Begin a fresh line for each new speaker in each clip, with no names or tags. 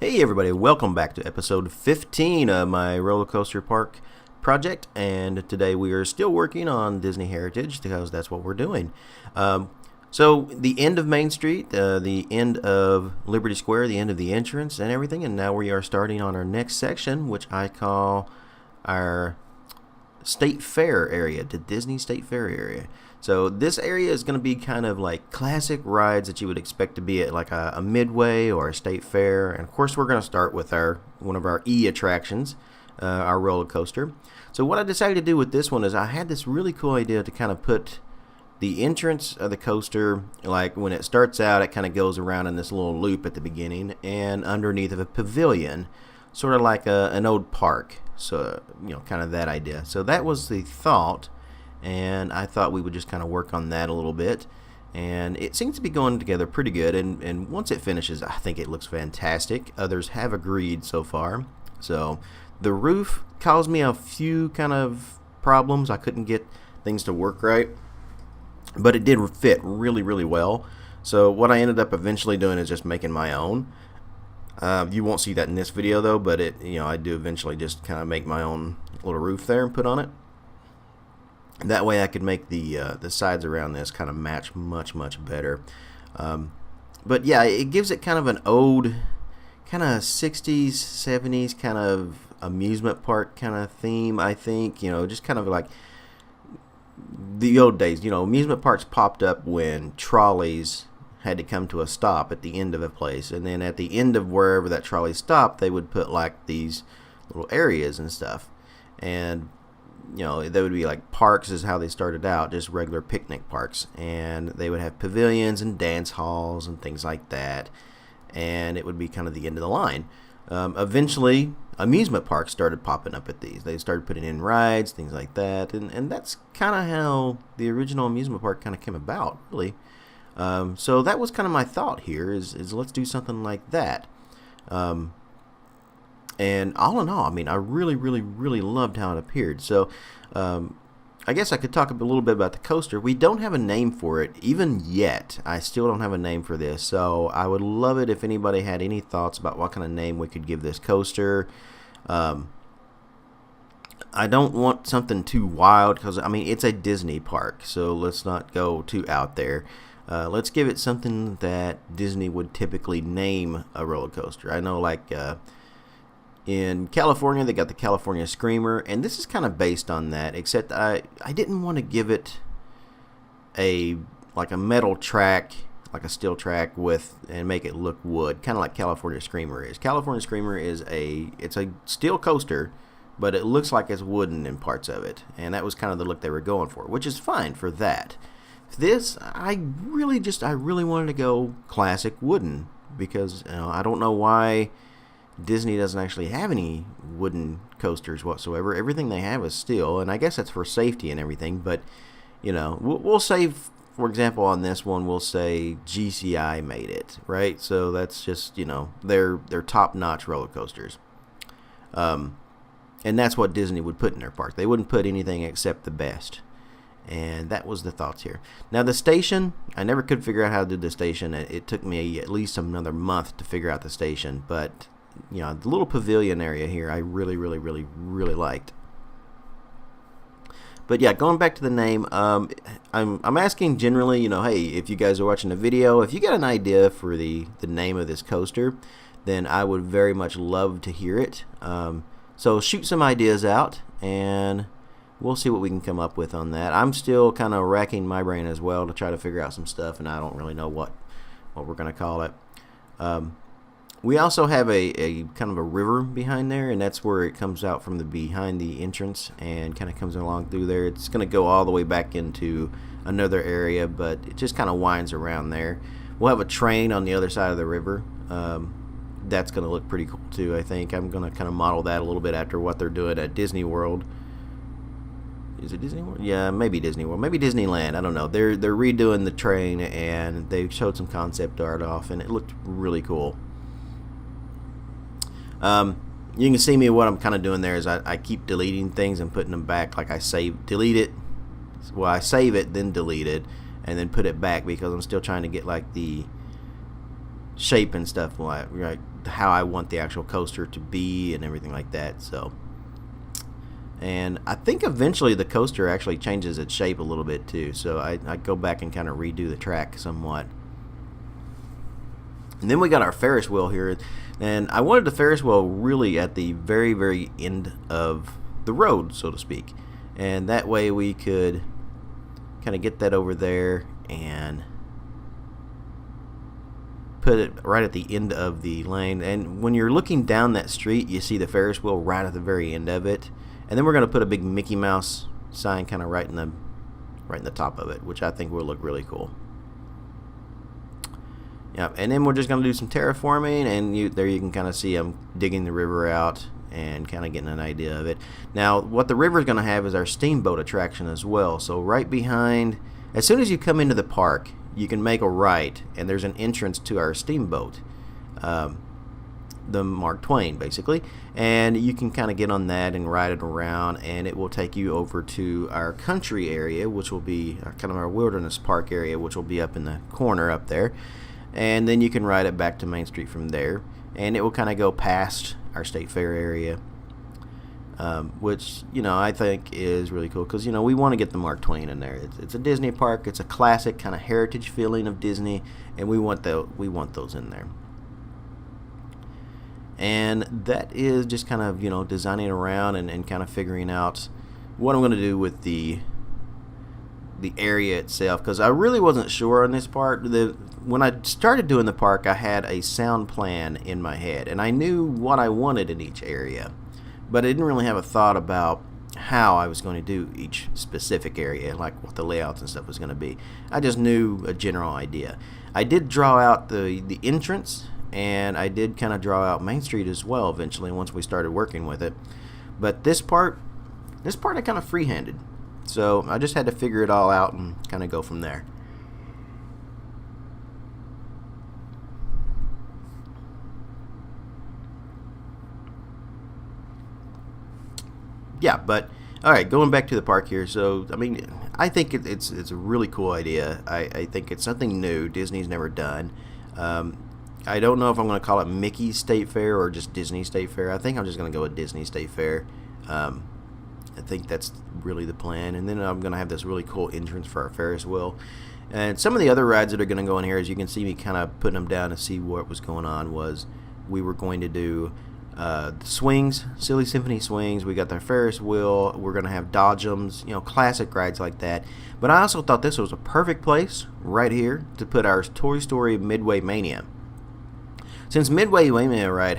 Hey everybody, welcome back to episode 15 of my roller coaster park project, and today we are still working on Disney Heritage because that's what we're doing. So the end of Main Street, the end of Liberty Square, the end of the entrance and everything, and now we are starting on our next section, which I call our State Fair area, the Disney State Fair area. So this area is going to be kind of like classic rides that you would expect to be at like a Midway or a State Fair. And of course we're going to start with one of our E attractions, our roller coaster. So what I decided to do with this one is I had this really cool idea to kind of put the entrance of the coaster, like when it starts out, it kind of goes around in this little loop at the beginning and underneath of a pavilion, sort of like an old park. So, kind of that idea. So that was the thought. And I thought we would just kind of work on that a little bit, and it seems to be going together pretty good, and once it finishes I think it looks fantastic. Others have agreed so far. So the roof caused me a few kind of problems. I couldn't get things to work right, but it did fit really well. So what I ended up eventually doing is just making my own. You won't see that in this video though, but I do eventually just kind of make my own little roof there and put on it. That way I could make the sides around this kind of match much better. But yeah, it gives it kind of an old, kind of 60s, 70s kind of amusement park kind of theme, I think. Just kind of like the old days. Amusement parks popped up when trolleys had to come to a stop at the end of a place. And then at the end of wherever that trolley stopped, they would put like these little areas and stuff. And they would be like parks is how they started out, just regular picnic parks, and they would have pavilions and dance halls and things like that, and it would be kind of the end of the line. Eventually amusement parks started popping up at these. They started putting in rides, things like that, and that's kind of how the original amusement park kind of came about, really. So that was kind of my thought here is let's do something like that. And all in all, I mean, I really loved how it appeared. So, I guess I could talk a little bit about the coaster. We don't have a name for it, even yet. I still don't have a name for this. So, I would love it if anybody had any thoughts about what kind of name we could give this coaster. I don't want something too wild because, I mean, it's a Disney park. So, let's not go too out there. Let's give it something that Disney would typically name a roller coaster. I know, like, in California, they got the California Screamer, and this is kind of based on that, except I didn't want to give it like a metal track, like a steel track and make it look wood, kind of like California Screamer is. California Screamer it's a steel coaster, but it looks like it's wooden in parts of it, and that was kind of the look they were going for, which is fine for that. This, I really wanted to go classic wooden, because I don't know why Disney doesn't actually have any wooden coasters whatsoever. Everything they have is steel, and I guess that's for safety and everything, but we'll say, for example, on this one we'll say GCI made it, right? So that's just they're top-notch roller coasters, and that's what Disney would put in their park. They wouldn't put anything except the best, and that was the thoughts here. Now the station, I never could figure out how to do the station. It took me at least another month to figure out the station, but the little pavilion area here I really liked. But yeah, going back to the name, I'm asking generally, hey, if you guys are watching the video, if you got an idea for the name of this coaster, then I would very much love to hear it. So shoot some ideas out, and we'll see what we can come up with on that. I'm still kind of racking my brain as well to try to figure out some stuff, and I don't really know what we're going to call it. We also have a kind of a river behind there, and that's where it comes out from behind the entrance and kind of comes along through there. It's going to go all the way back into another area, but it just kind of winds around there. We'll have a train on the other side of the river. That's going to look pretty cool too, I think. I'm going to kind of model that a little bit after what they're doing at Disney World. Is it Disney World? Yeah, maybe Disney World. Maybe Disneyland. I don't know. They're redoing the train, and they showed some concept art off, and it looked really cool. You can see me, what I'm kind of doing there is I keep deleting things and putting them back. Like I delete it, well, I save it, then delete it, and then put it back because I'm still trying to get like the shape and stuff like how I want the actual coaster to be and everything like that. So, and I think eventually the coaster actually changes its shape a little bit too. So I go back and kind of redo the track somewhat. And then we got our Ferris wheel here, and I wanted the Ferris wheel really at the very, very end of the road, so to speak. And that way we could kind of get that over there and put it right at the end of the lane. And when you're looking down that street, you see the Ferris wheel right at the very end of it. And then we're going to put a big Mickey Mouse sign kind of right in the top of it, which I think will look really cool. Yeah, and then we're just going to do some terraforming, and there you can kind of see I'm digging the river out and kind of getting an idea of it. Now, what the river is going to have is our Steamboat attraction as well. So right behind, as soon as you come into the park, you can make a right, and there's an entrance to our Steamboat, the Mark Twain, basically. And you can kind of get on that and ride it around, and it will take you over to our country area, which will be kind of our wilderness park area, which will be up in the corner up there. And then you can ride it back to Main Street from there, and it will kind of go past our State Fair area, which, you know, I think is really cool because, you know, we want to get the Mark Twain in there. It's a Disney park. It's a classic kind of heritage feeling of Disney, and we want those in there. And that is just kind of, you know, designing around and kind of figuring out what I'm going to do with the area itself, because I really wasn't sure on this part. When I started doing the park, I had a sound plan in my head, and I knew what I wanted in each area, but I didn't really have a thought about how I was going to do each specific area, like what the layouts and stuff was going to be. I just knew a general idea. I did draw out the entrance, and I did kind of draw out Main Street as well eventually once we started working with it. But this part I kind of freehanded. So I just had to figure it all out and kind of go from there. Yeah, but all right, going back to the park here. So I mean, I think it's a really cool idea. I think it's something new Disney's never done. I don't know if I'm going to call it Mickey State Fair or just Disney State Fair. I think I'm just going to go with Disney State Fair. I think that's really the plan. And then I'm going to have this really cool entrance for our Ferris wheel. And some of the other rides that are going to go in here, as you can see me kind of putting them down to see what was going on, was we were going to do the swings, Silly Symphony swings. We got the Ferris wheel. We're going to have Dodgems, you know, classic rides like that. But I also thought this was a perfect place right here to put our Toy Story Midway Mania. Since Midway Mania ride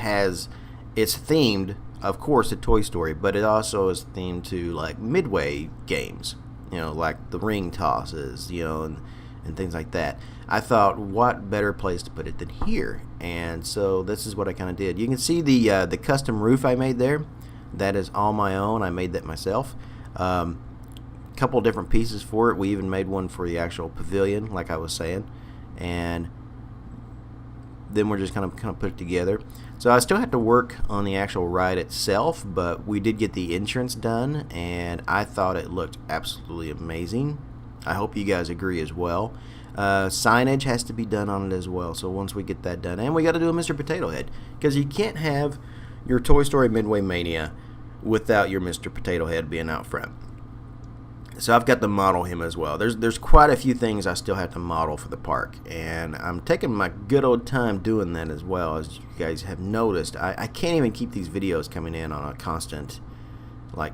it's themed, of course, to Toy Story, but it also is themed to like Midway games, you know, like the ring tosses, you know, and things like that. I thought, what better place to put it than here? And so this is what I kind of did. You can see the custom roof I made there. That is all my own. I made that myself. Couple different pieces for it. We even made one for the actual pavilion, like I was saying, and then we're just kind of put it together. So I still have to work on the actual ride itself, but we did get the entrance done, and I thought it looked absolutely amazing. I hope you guys agree as well. Signage has to be done on it as well, so once we get that done, and we got to do a Mr. Potato Head, because you can't have your Toy Story Midway Mania without your Mr. Potato Head being out front. So I've got to model him as well. There's quite a few things I still have to model for the park, and I'm taking my good old time doing that as well. As you guys have noticed, I can't even keep these videos coming in on a constant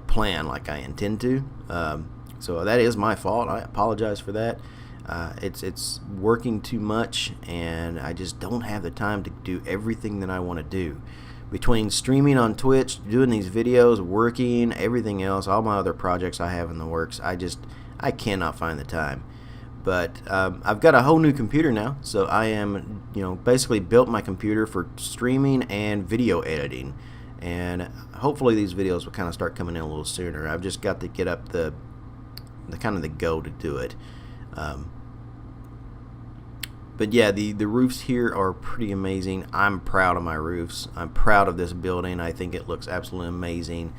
plan like I intend to. So that is my fault. I apologize for that. It's working too much, and I just don't have the time to do everything that I want to do. Between streaming on Twitch, doing these videos, working, everything else, all my other projects I have in the works, I cannot find the time. But I've got a whole new computer now, so I am, basically built my computer for streaming and video editing. And hopefully these videos will kind of start coming in a little sooner. I've just got to get up the go to do it. But yeah, the roofs here are pretty amazing. I'm proud of my roofs. I'm proud of this building. I think it looks absolutely amazing.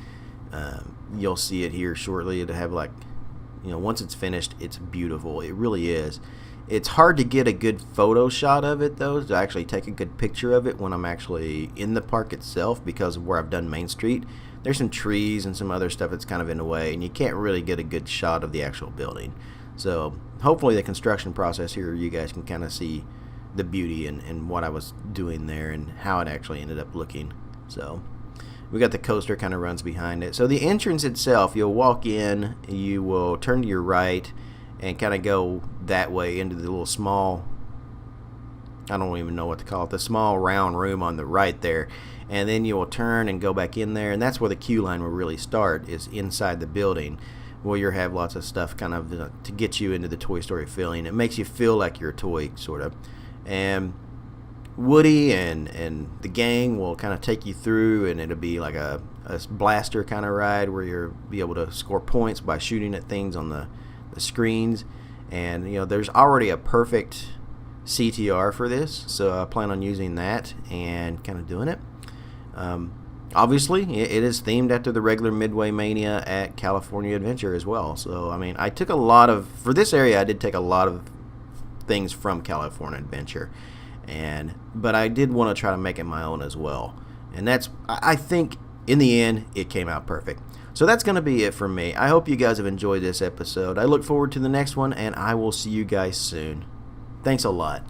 You'll see it here shortly. It'll have once it's finished, it's beautiful. It really is. It's hard to get a good photo shot of it, though, to actually take a good picture of it when I'm actually in the park itself, because of where I've done Main Street. There's some trees and some other stuff that's kind of in the way, and you can't really get a good shot of the actual building. So hopefully the construction process here, you guys can kind of see the beauty and what I was doing there and how it actually ended up looking. So we got the coaster kind of runs behind it. So the entrance itself, you'll walk in, you will turn to your right and kind of go that way into the little small, I don't even know what to call it, the small round room on the right there. And then you will turn and go back in there, and that's where the queue line will really start, is inside the building, where you have lots of stuff kind of to get you into the Toy Story feeling. It makes you feel like you're a toy, sort of. And Woody and the gang will kind of take you through, and it'll be like a blaster kind of ride where you'll be able to score points by shooting at things on the screens. And there's already a perfect CTR for this, so I plan on using that and kind of doing it. Obviously it is themed after the regular Midway Mania at California Adventure as well. So I mean, I took a lot of, for this area I did take a lot of things from California Adventure, but I did want to try to make it my own as well. And I think in the end it came out perfect. So that's going to be it from me. I hope you guys have enjoyed this episode. I look forward to the next one, and I will see you guys soon. Thanks a lot.